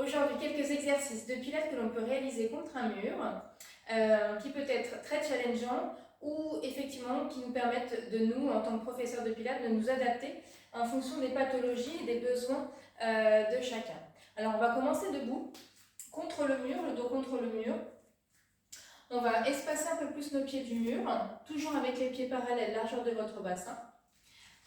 Aujourd'hui, quelques exercices de pilates que l'on peut réaliser contre un mur, qui peut être très challengeant ou effectivement qui nous permettent de nous, en tant que professeurs de pilates, de nous adapter en fonction des pathologies et des besoins de chacun. Alors on va commencer debout, contre le mur, le dos contre le mur. On va espacer un peu plus nos pieds du mur, toujours avec les pieds parallèles, largeur de votre bassin.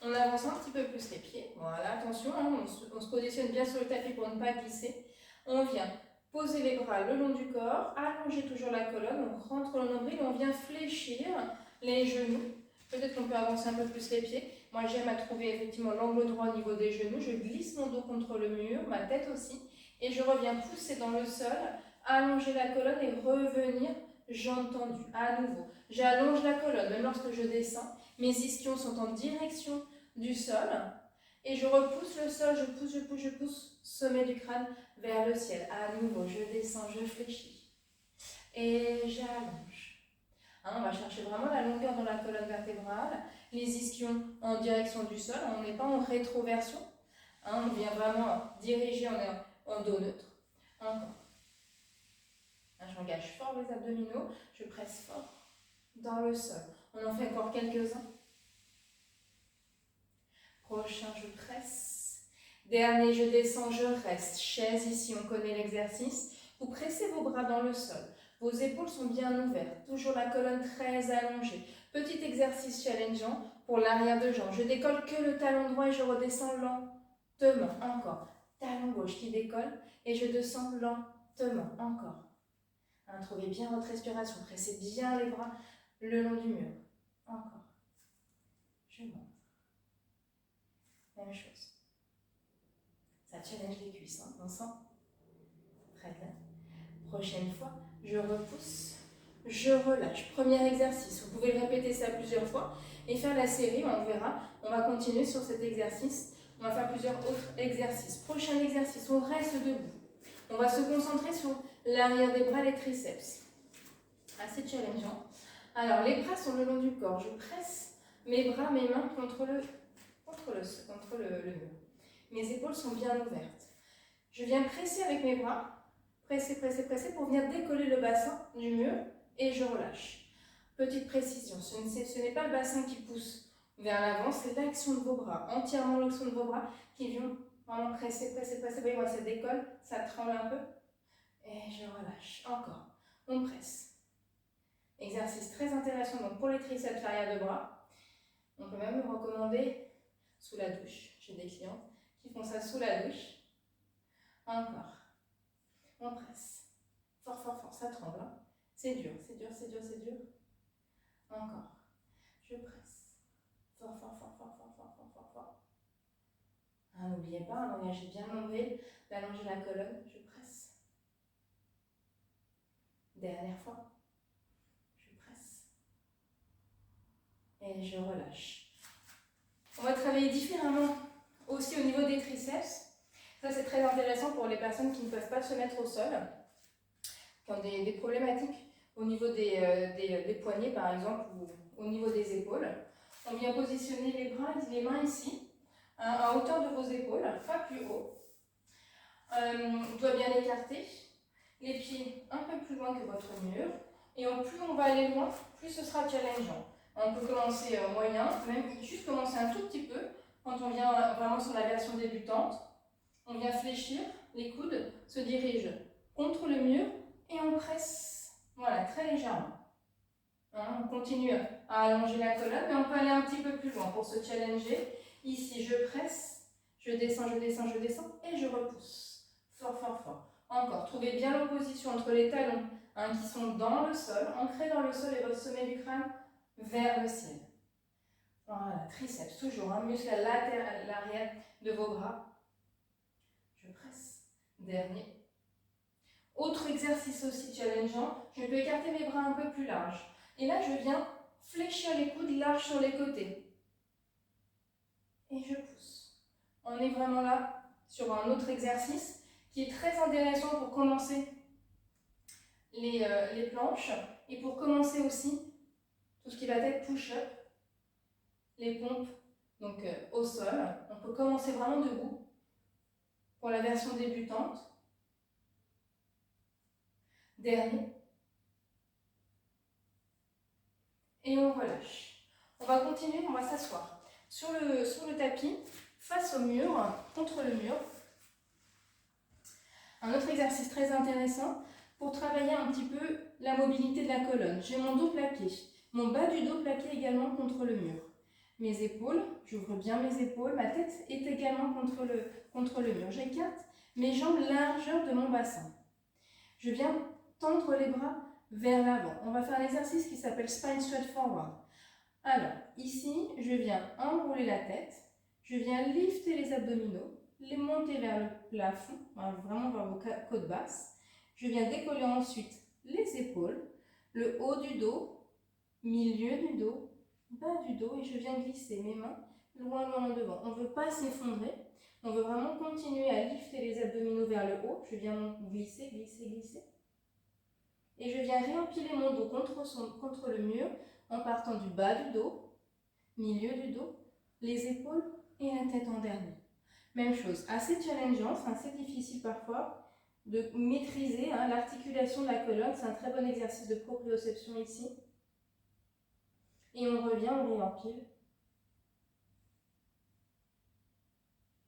On avance un petit peu plus les pieds. Voilà, attention, hein, on se positionne bien sur le tapis pour ne pas glisser. On vient poser les bras le long du corps, allonger toujours la colonne, on rentre le nombril, on vient fléchir les genoux. Peut-être qu'on peut avancer un peu plus les pieds. Moi, j'aime à trouver effectivement l'angle droit au niveau des genoux. Je glisse mon dos contre le mur, ma tête aussi. Et je reviens pousser dans le sol, allonger la colonne et revenir jambes tendues. À nouveau, j'allonge la colonne, même lorsque je descends. Mes ischions sont en direction du sol. Et je repousse le sol, je pousse, sommet du crâne vers le ciel. À nouveau, je descends, je fléchis. Et j'allonge. Hein, on va chercher vraiment la longueur dans la colonne vertébrale. Les ischions en direction du sol. On n'est pas en rétroversion. Hein, on vient vraiment diriger en dos neutre. Encore. Hein, j'engage fort les abdominaux. Je presse fort dans le sol. On en fait encore quelques-uns. Prochain, je presse. Dernier, je descends, je reste. Chaise ici, on connaît l'exercice. Vous pressez vos bras dans le sol. Vos épaules sont bien ouvertes. Toujours la colonne très allongée. Petit exercice challengeant pour l'arrière de jambe. Je décolle que le talon droit et je redescends lentement. Encore. Talon gauche qui décolle et je descends lentement. Encore. Hein, trouvez bien votre respiration. Pressez bien les bras le long du mur. Encore. Je monte. Même chose. Ça challenge les cuisses, hein, on sent. Très bien. Prochaine fois, je repousse, je relâche. Premier exercice, vous pouvez répéter ça plusieurs fois et faire la série, on verra. On va continuer sur cet exercice. On va faire plusieurs autres exercices. Prochain exercice, on reste debout. On va se concentrer sur l'arrière des bras, les triceps. Assez challengeant. Alors, les bras sont le long du corps. Je presse mes bras, mes mains contre le mur. Mes épaules sont bien ouvertes. Je viens presser avec mes bras, presser pour venir décoller le bassin du mur et je relâche. Petite précision, ce n'est pas le bassin qui pousse vers l'avant, c'est l'action de vos bras, entièrement l'action de vos bras qui vient vraiment presser. Vous voyez, moi ça décolle, ça tremble un peu et je relâche. Encore, on presse. Exercice très intéressant donc pour les triceps arrière de bras. On peut même le recommander sous la douche. J'ai des clientes qui font ça sous la douche. Encore. On presse. Fort. Ça tremble. Hein. C'est dur. Encore. Je presse. Fort. Ah, n'oubliez pas, d'engager bien le nombril, d'allonger la colonne. Je presse. Dernière fois. Je presse. Et je relâche. On va travailler différemment aussi au niveau des triceps. Ça, c'est très intéressant pour les personnes qui ne peuvent pas se mettre au sol, qui ont des problématiques au niveau des poignets, par exemple, ou au niveau des épaules. On vient positionner les mains ici, à hauteur de vos épaules, pas plus haut. On doit bien écarter. Les pieds un peu plus loin que votre mur. Et plus on va aller loin, plus ce sera challengeant. On peut commencer moyen, même juste commencer un tout petit peu, quand on vient vraiment sur la version débutante. On vient fléchir, les coudes se dirigent contre le mur et on presse, voilà, très légèrement. Hein, on continue à allonger la colonne, mais on peut aller un petit peu plus loin pour se challenger. Ici, je presse, je descends et je repousse. Fort. Encore, trouvez bien l'opposition entre les talons hein, qui sont dans le sol, ancrés dans le sol et votre sommet du crâne vers le ciel. Voilà, triceps, toujours, hein, muscle à l'arrière de vos bras. Je presse. Dernier. Autre exercice aussi challengeant, je peux écarter mes bras un peu plus larges. Et là, je viens fléchir les coudes larges sur les côtés. Et je pousse. On est vraiment là sur un autre exercice qui est très intéressant pour commencer les planches et pour commencer aussi tout ce qui va être push-up, les pompes donc au sol. On peut commencer vraiment debout pour la version débutante. Dernier. Et on relâche. On va continuer, on va s'asseoir sur le tapis, face au mur, contre le mur. Un autre exercice très intéressant pour travailler un petit peu la mobilité de la colonne. J'ai mon dos plaqué, mon bas du dos plaqué également contre le mur. Mes épaules, j'ouvre bien mes épaules, ma tête est également contre le mur. J'écarte mes jambes largeur de mon bassin. Je viens tendre les bras vers l'avant. On va faire un exercice qui s'appelle Spine Straight Forward. Alors, ici, je viens enrouler la tête, je viens lifter les abdominaux, les monter vers le plafond, vraiment vers vos côtes basses. Je viens décoller ensuite les épaules, le haut du dos, milieu du dos, bas du dos, et je viens glisser mes mains loin devant. On ne veut pas s'effondrer, on veut vraiment continuer à lifter les abdominaux vers le haut. Je viens glisser, glisser, glisser. Et je viens réempiler mon dos contre le mur en partant du bas du dos, milieu du dos, les épaules et la tête en dernier. Même chose, assez challengeant, c'est assez difficile parfois de maîtriser l'articulation de la colonne. C'est un très bon exercice de proprioception ici. Et on revient, on réempile.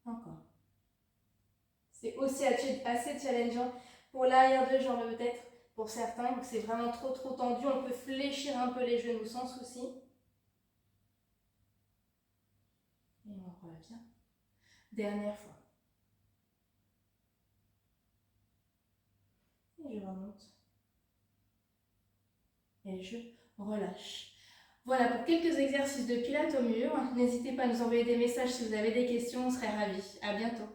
Encore. C'est aussi assez challengeant pour l'arrière de jambe peut-être. Pour certains, donc c'est vraiment trop tendu, on peut fléchir un peu les genoux sans souci. Et on revient. Dernière fois. Et je remonte. Et je relâche. Voilà pour quelques exercices de pilates au mur. N'hésitez pas à nous envoyer des messages si vous avez des questions, on serait ravis. À bientôt.